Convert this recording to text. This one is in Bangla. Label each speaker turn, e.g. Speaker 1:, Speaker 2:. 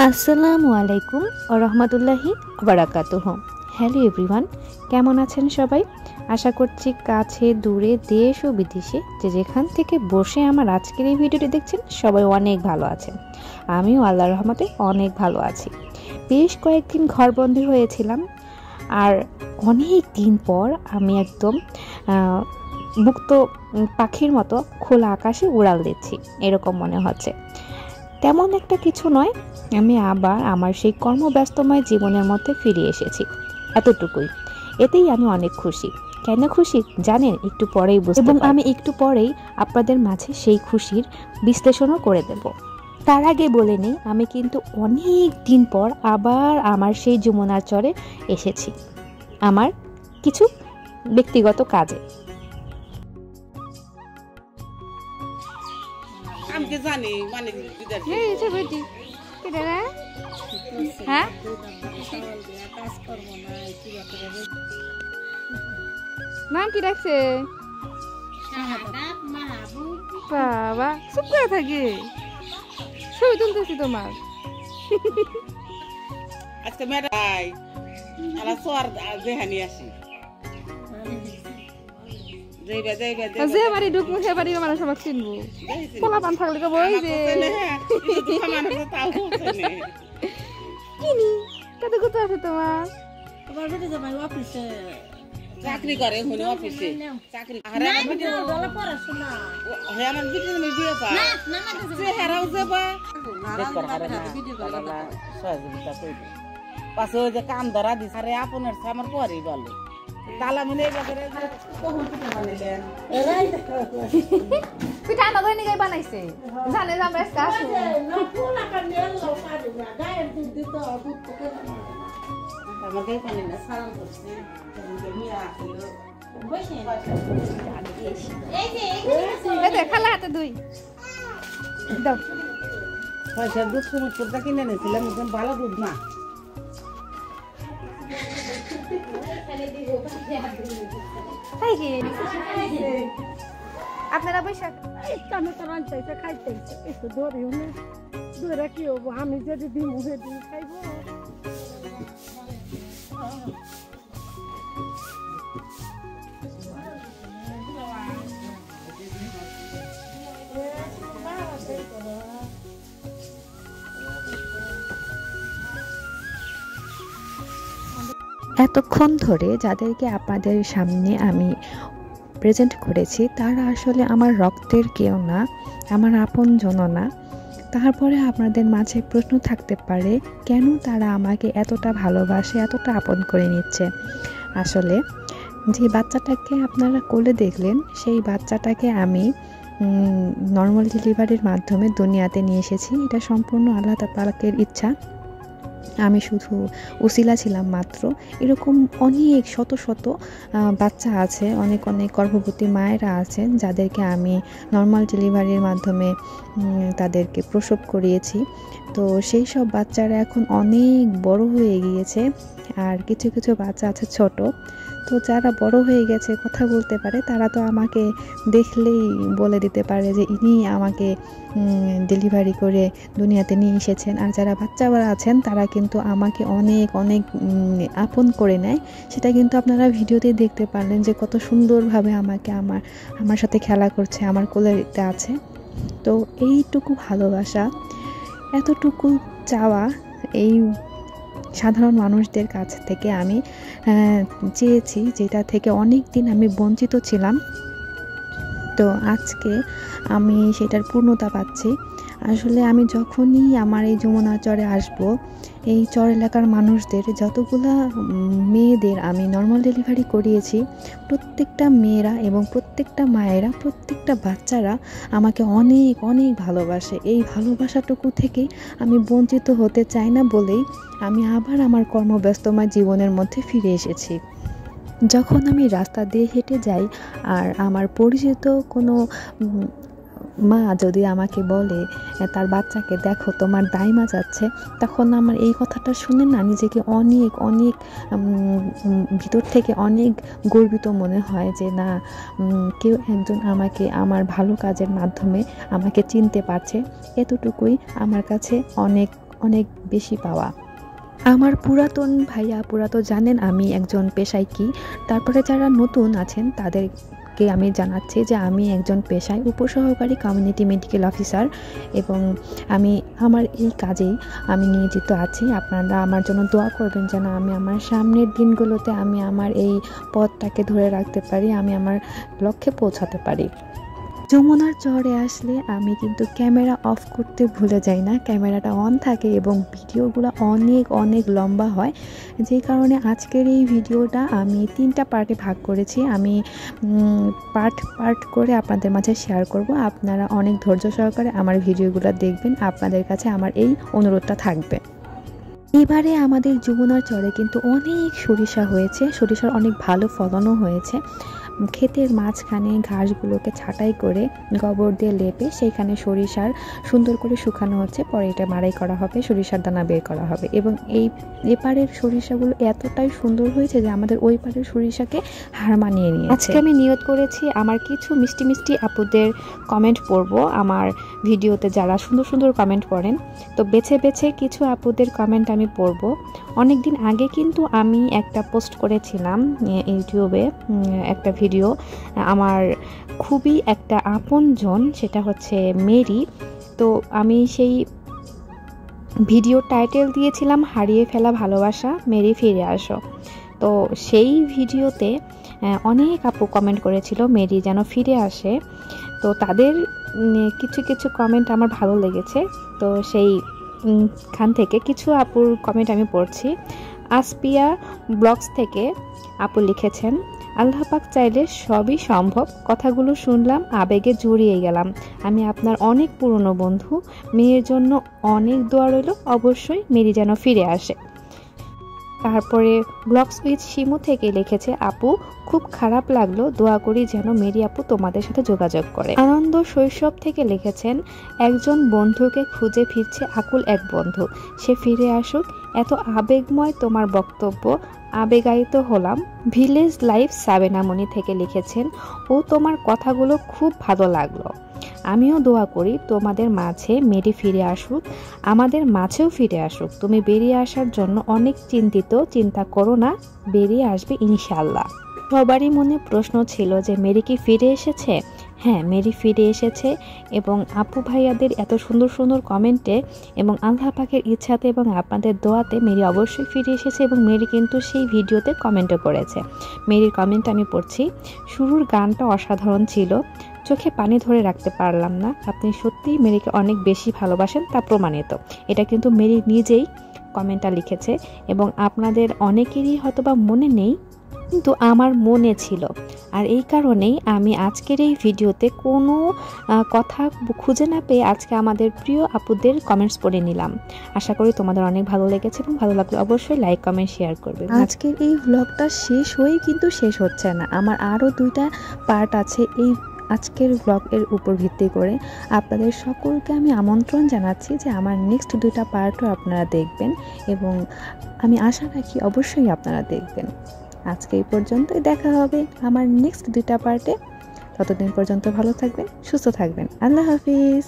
Speaker 1: আসসালামু আলাইকুম ওয়া রাহমাতুল্লাহি ওয়া বারাকাতুহু। হ্যালো এভরিওয়ান, কেমন আছেন সবাই? আশা করছি কাছে দূরে দেশ ও বিদেশে যে যেখান থেকে বসে আমার আজকের এই ভিডিওটি দেখছেন সবাই অনেক ভালো আছেন। আমিও আল্লাহর রহমতে অনেক ভালো আছি। বেশ কয়েকদিন ঘরবন্দি হয়েছিলাম, আর অনেক দিন পর আমি একদম মুক্ত পাখির মতো খোলা আকাশে উড়াল দিচ্ছি এরকম মনে হচ্ছে। তেমন একটা কিছু নয়, আমি আবার আমার সেই কর্মব্যস্তময় জীবনের মধ্যে ফিরে এসেছি, এতটুকুই। এতেই আমি অনেক খুশি। কেন খুশি জানেন? একটু পরেই বুঝতে পারবেন, এবং আমি একটু পরেই আপনাদের মাঝে সেই খুশির বিশ্লেষণও করে দেব। তার আগে বলে নেই, আমি কিন্তু অনেক দিন পর আবার আমার সেই যমুনার চরে এসেছি আমার কিছু ব্যক্তিগত কাজে।
Speaker 2: আমি কি জানি মানে
Speaker 1: এই যে বেটি কেডা রে? হ্যাঁ নাম কি রাখছে? বাবা চুপ করে থাকি, ছবি তুলতেছি তোমার।
Speaker 2: আজকে মেয়েরাই আলা সোয়ার দেহানি আসি
Speaker 1: যে বাড়ি ঢুকবো সে বাড়ি আমার সবাই চিনবো। পোলা পান থাকলে কব ওই যে কিনি কত কত আছে তোমার?
Speaker 3: তোমার বেটে যাবে অফিসে
Speaker 2: চাকরি করে, হুনি অফিসে চাকরি আরে আমার বিটি
Speaker 3: দলা পড়াশোনা
Speaker 2: হে আমার বিটি আমি বিয়ে পা
Speaker 3: না না না
Speaker 2: সে হেরাও যাবা বেশ করে হারে না বালা সহযোগিতা কইবে পাছে ওই যে কাম ধরা দিছ আরে আপনার আমার পরেই বলে তালা মিলে বাজারে কখন পিঠা বানাইলেন
Speaker 1: পিঠা না ধরে নিয়ে বানাইছে জানে যে আমরা আজকে আসবো
Speaker 3: না পোলা কানে আল্লাহ পারে না গায়ের দুধ দিতে দুধ থেকে
Speaker 2: আমার গায়ে পানি না সারাম করছে মিয়া আসছিল
Speaker 3: বসে
Speaker 1: এই যে খালা হাতে দুই দাও।
Speaker 2: পয়সা দুধ সমুদ্রটা কিনে এনেছিলাম, একদম ভালো দুধ না।
Speaker 1: আপনারা বৈশাখ
Speaker 3: কানে তো রান্তাইছে খাইতেছে একটু ধরে ধরে কি হবো আমি যদি দিন মুখে দিন খাইবো।
Speaker 1: এতক্ষণ ধরে যাদেরকে আপনাদের সামনে আমি প্রেজেন্ট করেছি তারা আসলে আমার রক্তের কেউ না, আমার আপনজন না। তারপরে আপনাদের মাঝে প্রশ্ন থাকতে পারে কেন তারা আমাকে এতটা ভালোবাসে, এতটা আপন করে নিচ্ছে। আসলে যে বাচ্চাটাকে আপনারা কোলে দেখলেন সেই বাচ্চাটাকে আমি নর্মাল ডেলিভারির মাধ্যমে দুনিয়াতে নিয়ে এসেছি। এটা সম্পূর্ণ আল্লাহ তাআলার ইচ্ছা। আমি শুধু উসিলা ছিলাম মাত্র। এরকম অনেক শত শত বাচ্চা আছে, অনেক অনেক গর্ভবতী মায়েরা আছেন যাদেরকে আমি নর্মাল ডেলিভারির মাধ্যমে তাদেরকে প্রসব করিয়েছি। তো সেই সব বাচ্চারা এখন অনেক বড় হয়ে গিয়েছে, আর কিছু কিছু বাচ্চা আছে ছোট। তো যারা বড় হয়ে গেছে, কথা বলতে পারে, তারা তো আমাকে দেখলেই বলে দিতে পারে যে ইনি আমাকে ডেলিভারি করে দুনিয়াতে নিয়ে এসেছেন। আর যারা বাচ্চারা আছেন তারা কিন্তু আমাকে অনেক অনেক আপন করে নেয়। সেটা কিন্তু আপনারা ভিডিওতে দেখতে পারলেন যে কত সুন্দরভাবে আমাকে আমার সাথে খেলা করছে, আমার কোলেতে আছে। তো এইটুকু ভালোবাসা, এতটুকু চাওয়া এই সাধারণ মানুষদের কাছ থেকে আমি চেয়েছি, যেটা থেকে অনেক দিন আমি বঞ্চিত ছিলাম। তো আজকে আমি সেটার পূর্ণতা পাচ্ছি। আসলে আমি যখনই আমার এই যমুনা চরে আসব, এই চর এলাকার মানুষদের যতগুলা মেয়েদের আমি নর্মাল ডেলিভারি করিয়েছি, প্রত্যেকটা মেয়েরা এবং প্রত্যেকটা মায়েরা, প্রত্যেকটা বাচ্চারা আমাকে অনেক অনেক ভালোবাসে। এই ভালোবাসাটুকু থেকেই আমি বঞ্চিত হতে চাই না বলেই আমি আবার আমার কর্মব্যস্তময় জীবনের মধ্যে ফিরে এসেছি। যখন আমি রাস্তা দিয়ে হেঁটে যাই আর আমার পরিচিত কোনো মা যদি আমাকে বলে তার বাচ্চাকে দেখো তোমার দাইমা যাচ্ছে, তখন আমার এই কথাটা শুনে না নিজেকে অনেক অনেক ভিতর থেকে অনেক গর্বিত মনে হয় যে না, কেউ একজন আমাকে আমার ভালো কাজের মাধ্যমে আমাকে চিনতে পারছে। এতটুকুই আমার কাছে অনেক অনেক বেশি পাওয়া। আমার পুরাতন ভাইয়া আপুরা তো জানেন আমি একজন পেশায় কি, তারপরে যারা নতুন আছেন তাদেরকে আমি জানাচ্ছি যে আমি একজন পেশায় উপসহকারী কমিউনিটি মেডিকেল অফিসার এবং আমি আমার এই কাজেই আমি নিয়োজিত আছি। আপনারা আমার জন্য দোয়া করবেন যেন আমি আমার সামনের দিনগুলোতে আমি আমার এই পথটাকে ধরে রাখতে পারি, আমি আমার লক্ষ্যে পৌঁছাতে পারি। যমুনার চরে আসলে আমি কিন্তু ক্যামেরা অফ করতে ভুলে যাই না, ক্যামেরাটা অন থাকে এবং ভিডিওগুলো অনেক অনেক লম্বা হয়, যে কারণে আজকের এই ভিডিওটা আমি 3টা পার্টে ভাগ করেছি। আমি পার্ট করে আপনাদের মাঝে শেয়ার করব। আপনারা অনেক ধৈর্য সহকারে আমার ভিডিওগুলো দেখবেন, আপনাদের কাছে আমার এই অনুরোধটা থাকবে। এবারে আমাদের যমুনার চরে কিন্তু অনেক সরিষা হয়েছে, সরিষার অনেক ভালো ফলনও হয়েছে। ক্ষেতের মাঝখানে ঘাসগুলোকে ছাঁটাই করে গোবর দিয়ে লেপে সেইখানে সরিষার সুন্দর করে শুকানো হচ্ছে, পরে এটা মাড়াই করা হবে, সরিষার দানা বের করা হবে এবং এপারের সরিষাগুলো এতটাই সুন্দর হয়েছে যে আমাদের ওই পারের সরিষাকে হার মানিয়ে নিয়েছে। আজকে আমি নিয়ত করেছি আমার কিছু মিষ্টি মিষ্টি আপুদের কমেন্ট পড়ব আমার ভিডিওতে, যারা সুন্দর সুন্দর কমেন্ট করেন, তো বেছে বেছে কিছু আপুদের কমেন্ট আমি পড়ব। অনেক দিন আগে কিন্তু আমি একটা পোস্ট করেছিলাম ইউটিউবে একটা ভিডিও, আমার খুবই একটা আপনজন, সেটা হচ্ছে মেরি। তো আমি সেই ভিডিও টাইটেল দিয়েছিলাম হারিয়ে ফেলা ভালোবাসা, মেরি ফিরে আসো। তো সেই ভিডিওতে অনেক আপু কমেন্ট করেছিল মেরি যেন ফিরে আসে। তো তাদের কিছু কিছু কমেন্ট আমার ভালো লেগেছে, তো সেই খান থেকে কিছু আপুর কমেন্ট আমি পড়ছি। আসপিয়া ব্লগস থেকে আপু লিখেছেন, আল্লাহ পাক চাইলে সবই সম্ভব, কথাগুলো শুনলাম আবেগে জড়িয়ে গেলাম। আমি আপনার অনেক পুরনো বন্ধু, মেয়ের জন্য অনেক দোয়া রইল, অবশ্যই মেরি যেন ফিরে আসে। তারপরে ব্লগস উইথ শিমু থেকে লিখেছে, আপু খুব খারাপ লাগলো, দোয়া করি যেন মেরি আপু তোমাদের সাথে যোগাযোগ করে। আনন্দ শৈশব থেকে লিখেছেন, একজন বন্ধুকে খুঁজে ফিরছে আকুল এক বন্ধু, সে ফিরে আসুক। এত আবেগময় তোমার বক্তব্য, আবেগায়িত হলাম। ভিলেজ লাইফ সাবেনামণি থেকে লিখেছেন, ও তোমার কথাগুলো খুব ভালো লাগলো, আমিও দোয়া করি তোমাদের মাঝে মেরি ফিরে আসুক, আমাদের মাঝেও ফিরে আসুক। তুমি বেরিয়ে আসার জন্য অনেক চিন্তিত, চিন্তা করো না, বেরিয়ে আসবে ইনশাআল্লাহ। সবারই মনে প্রশ্ন ছিল যে মেরি কি ফিরে এসেছে? হ্যাঁ, মেরি ফিরে এসেছে এবং আপু ভাইয়াদের এত সুন্দর সুন্দর কমেন্টে এবং আল্লাহ পাকের ইচ্ছাতে এবং আপনাদের দোয়াতে মেরি অবশ্যই ফিরে এসেছে এবং মেরি কিন্তু সেই ভিডিওতে কমেন্টও করেছে। মেরির কমেন্ট আমি পড়ছি। শুরুর গানটা অসাধারণ ছিল, চোখে পানি ধরে রাখতে পারলাম না, আপনি সত্যিই মেরিকে অনেক বেশি ভালোবাসেন, তা প্রমাণিত। এটা কিন্তু মেরি নিজেই কমেন্টটা লিখেছে এবং আপনাদের অনেকেরই হয়তোবা মনে নেই, কিন্তু আমার মনে ছিল। আর এই কারণেই আমি আজকের এই ভিডিওতে কোনো কথা খুঁজে না পেয়ে আজকে আমাদের প্রিয় আপুদের কমেন্টস পড়ে নিলাম। আশা করি তোমাদের অনেক ভালো লেগেছে এবং ভালো লাগলে অবশ্যই লাইক কমেন্ট শেয়ার করবে। আজকের এই ভ্লগটা শেষ হয়ে কিন্তু শেষ হচ্ছে না, আমার আরও 2টা পার্ট আছে এই আজকের ব্লগের উপর ভিত্তি করে। আপনাদের সকলকে আমি আমন্ত্রণ জানাচ্ছি যে আমার নেক্সট 2টা পার্টও আপনারা দেখবেন এবং আমি আশা রাখি অবশ্যই আপনারা দেখবেন। আজকে এই পর্যন্তই, দেখা হবে আমার নেক্সট 2টা পার্টে। ততদিন পর্যন্ত ভালো থাকবেন, সুস্থ থাকবেন। আল্লাহ হাফিজ।